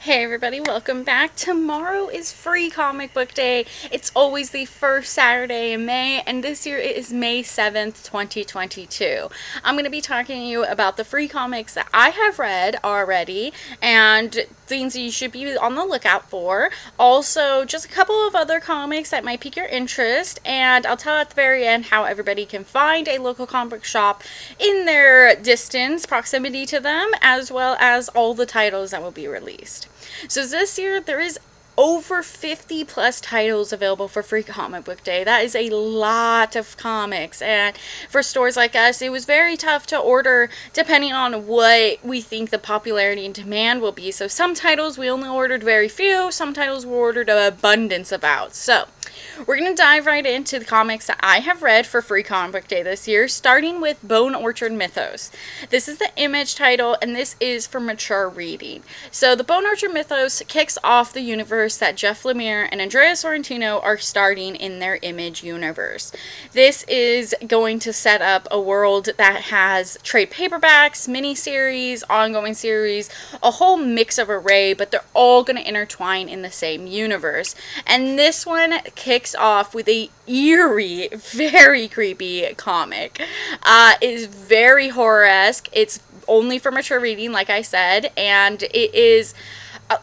Hey everybody, welcome back. Tomorrow is Free Comic Book Day. It's always the first Saturday in May, and this year it is May 7th, 2022. I'm going to be talking to you about the free comics that I have read already, and things that you should be on the lookout for. Also, just a couple of other comics that might pique your interest, and I'll tell at the very end how everybody can find a local comic book shop in their distance, proximity to them, as well as all the titles that will be released. So this year there is over 50 plus titles available for Free Comic Book Day. That is a lot of comics, and for stores like us it was very tough to order depending on what we think the popularity and demand will be. So some titles we only ordered very few, some titles we ordered an abundance about. So we're going to dive right into the comics that I have read for Free Comic Book Day this year, starting with Bone Orchard Mythos. This is the Image title, and this is for mature reading. So the Bone Orchard Mythos kicks off the universe that Jeff Lemire and Andrea Sorrentino are starting in their Image universe. This is going to set up a world that has trade paperbacks, miniseries, ongoing series, a whole mix of array, but they're all going to intertwine in the same universe. And this one kicks off with a eerie, very creepy comic. It is very horror-esque. It's only for mature reading, like I said, and it is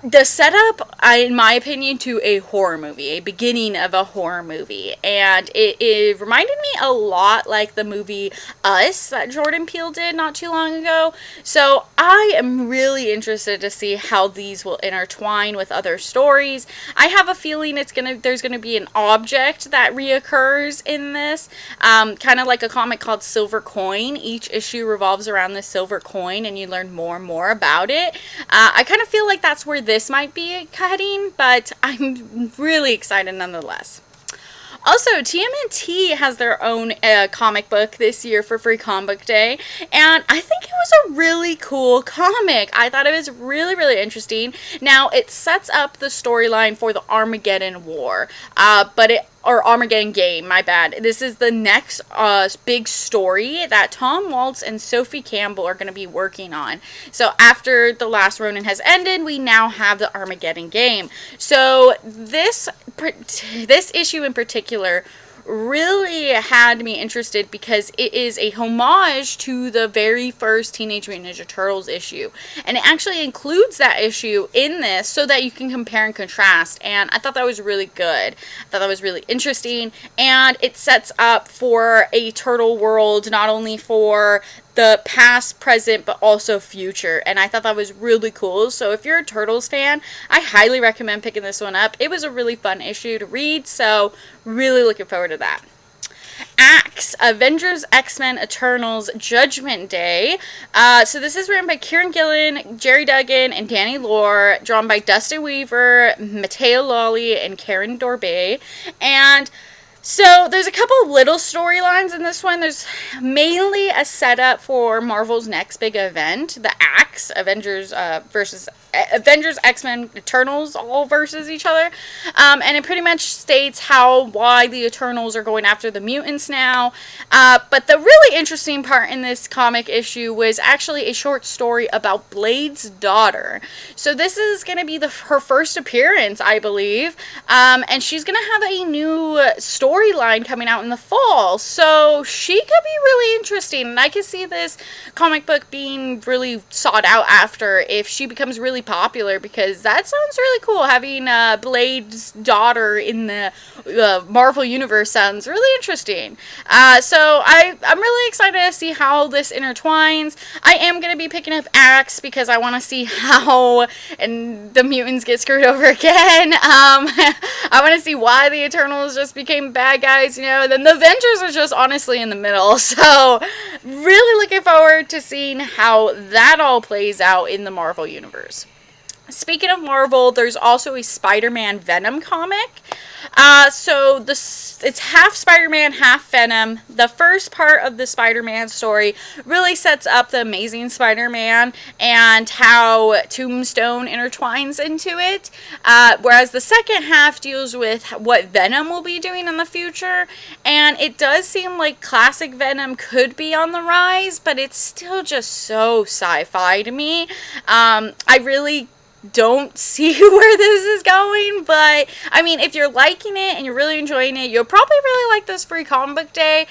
the setup, in my opinion, to a horror movie, a beginning of a horror movie, and it reminded me a lot like the movie Us that Jordan Peele did not too long ago. So I am really interested to see how these will intertwine with other stories. I have a feeling there's gonna be an object that reoccurs in this, kind of like a comic called Silver Coin. Each issue revolves around this silver coin, and you learn more and more about it. I kind of feel like that's where this might be heading, but I'm really excited nonetheless. Also, TMNT has their own comic book this year for Free Comic Book Day, and I think it was a really cool comic. I thought it was really, really interesting. Now, it sets up the storyline for the Armageddon War, or Armageddon game, my bad. This is the next big story that Tom Waltz and Sophie Campbell are going to be working on. So after The Last Ronin has ended, we now have the Armageddon game. So this issue in particular really had me interested because it is a homage to the very first Teenage Mutant Ninja Turtles issue, and it actually includes that issue in this so that you can compare and contrast, and I thought that was really good. I thought that was really interesting, and it sets up for a turtle world not only for the past, present, but also future, and I thought that was really cool. So if you're a Turtles fan, I highly recommend picking this one up. It was a really fun issue to read, so really looking forward to that. Axe, Avengers, X-Men, Eternals, Judgment Day. So this is written by Kieran Gillen, Jerry Duggan, and Danny Lore, drawn by Dustin Weaver, Matteo Lolli, and Karen Dorbay, and so there's a couple little storylines in this one. There's mainly a setup for Marvel's next big event, the Axe, Avengers, X-Men, Eternals, all versus each other. And it pretty much states why the Eternals are going after the mutants now. But the really interesting part in this comic issue was actually a short story about Blade's daughter. So this is going to be her first appearance, I believe. And she's going to have a new storyline coming out in the fall. So she could be really interesting. And I can see this comic book being really sought out after if she becomes really popular, because that sounds really cool. Having Blade's daughter in the Marvel universe sounds really interesting. So I'm really excited to see how this intertwines. I am going to be picking up Axe because I want to see how the mutants get screwed over again. I want to see why the Eternals just became bad guys, and then the Avengers are just honestly in the middle. So really looking forward to seeing how that all plays out in the Marvel universe. Speaking of Marvel, there's also a SpiderMan Venom comic. So it's half Spider-Man, half Venom. The first part of the Spider-Man story really sets up the Amazing Spider-Man and how Tombstone intertwines into it. Whereas the second half deals with what Venom will be doing in the future. And it does seem like classic Venom could be on the rise, but it's still just so sci-fi to me. I really don't see where this is going, but I mean, if you're liking it and you're really enjoying it, you'll probably really like this free comic book day.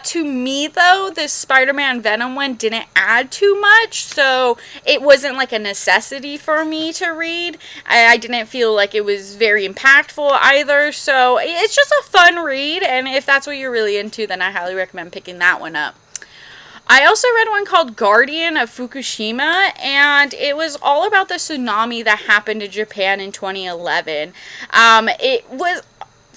To me though, this Spider-Man Venom one didn't add too much, so it wasn't like a necessity for me to read. I didn't feel like it was very impactful either, so it's just a fun read, and if that's what you're really into, then I highly recommend picking that one up. I also read one called Guardian of Fukushima, and it was all about the tsunami that happened in Japan in 2011. It was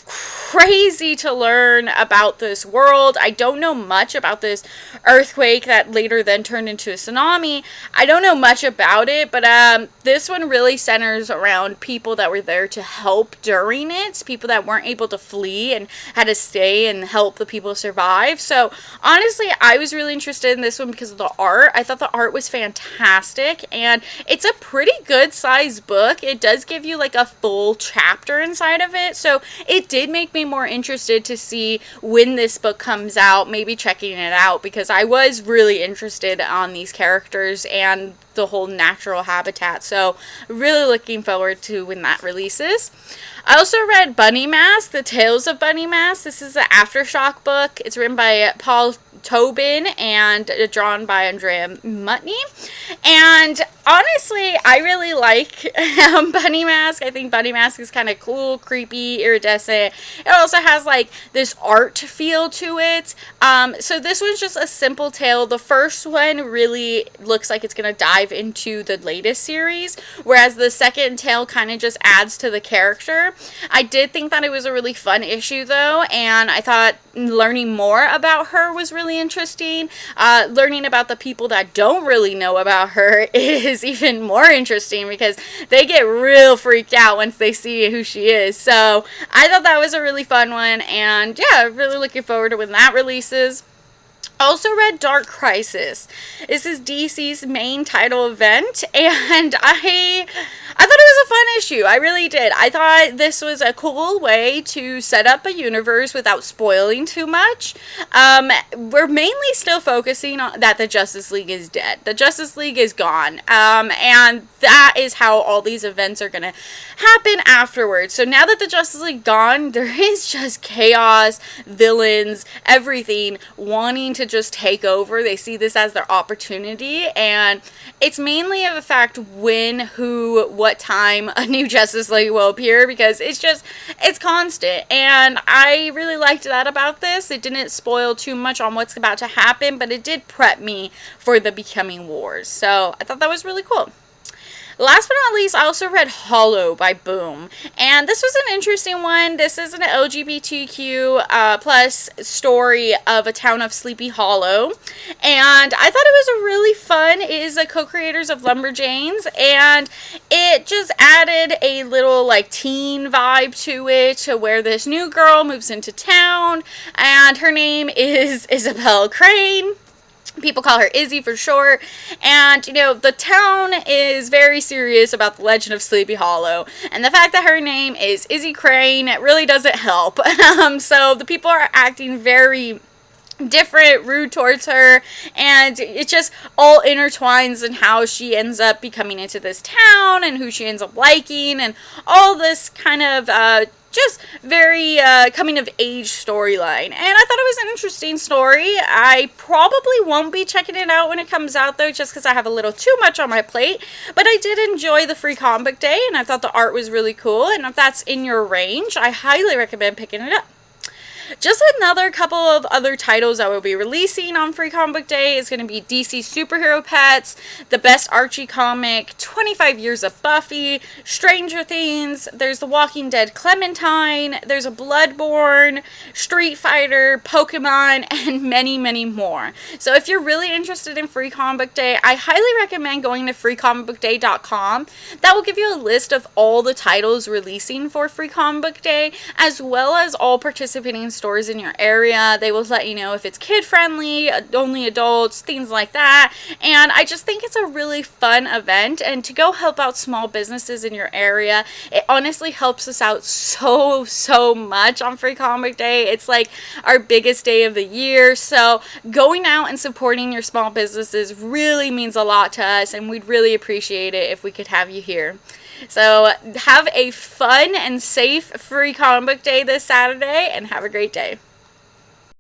crazy to learn about this world. I don't know much about this earthquake that later then turned into a tsunami. I don't know much about it, but this one really centers around people that were there to help during it, people that weren't able to flee and had to stay and help the people survive. So honestly, I was really interested in this one because of the art. I thought the art was fantastic, and it's a pretty good sized book. It does give you like a full chapter inside of it, so it did make me more interested to see when this book comes out, maybe checking it out, because I was really interested on these characters and the whole natural habitat, so really looking forward to when that releases. I also read Bunny Mask, The Tales of Bunny Mask. This is the Aftershock book. It's written by Paul Tobin and drawn by Andrea Mutney. And honestly, I really like Bunny Mask. I think Bunny Mask is kind of cool, creepy, iridescent. It also has like this art feel to it. So this one's just a simple tale. The first one really looks like it's going to dive into the latest series, whereas the second tale kind of just adds to the character. I did think that it was a really fun issue though, and I thought learning more about her was really interesting. Learning about the people that don't really know about her is even more interesting because they get real freaked out once they see who she is. So I thought that was a really fun one, and yeah, really looking forward to when that releases. Also read Dark Crisis. This is DC's main title event, and I thought it was a fun issue. I really did. I thought this was a cool way to set up a universe without spoiling too much. We're mainly still focusing on that the Justice League is dead. The Justice League is gone, and that is how all these events are going to happen afterwards. So now that the Justice League gone, there is just chaos, villains, everything wanting to just take over. They see this as their opportunity, and it's mainly of the fact when, who, what time a new Justice League will appear, because it's constant, and I really liked that about this. It didn't spoil too much on what's about to happen, but it did prep me for the becoming wars, so I thought that was really cool. Last but not least, I also read Holo by Boom, and this was an interesting one. This is an LGBTQ plus story of a town of Sleepy Hollow, and I thought it was a really fun. It is the co-creators of Lumberjanes, and it just added a little like teen vibe to it, to where this new girl moves into town, and her name is Isabel Crane. People call her Izzy for short, and you know, the town is very serious about the legend of Sleepy Hollow, and the fact that her name is Izzy Crane really doesn't help. So the people are acting very different, rude towards her, and it just all intertwines in how she ends up becoming into this town and who she ends up liking, and all this kind of just very coming of age storyline. And I thought it was an interesting story. I probably won't be checking it out when it comes out though, just because I have a little too much on my plate, but I did enjoy the free comic book day, and I thought the art was really cool, and if that's in your range, I highly recommend picking it up. Just another couple of other titles I will be releasing on Free Comic Book Day is going to be DC Superhero Pets, The Best Archie Comic, 25 Years of Buffy, Stranger Things, there's The Walking Dead Clementine, there's a Bloodborne, Street Fighter, Pokemon, and many, many more. So if you're really interested in Free Comic Book Day, I highly recommend going to freecomicbookday.com. That will give you a list of all the titles releasing for Free Comic Book Day, as well as all participating different stores in your area. They will let you know if it's kid friendly, only adults, things like that. And I just think it's a really fun event, and to go help out small businesses in your area, it honestly helps us out so much on Free Comic Day. It's like our biggest day of the year, so going out and supporting your small businesses really means a lot to us, and we'd really appreciate it if we could have you here. So have a fun and safe Free Comic Book Day this Saturday, and have a great day.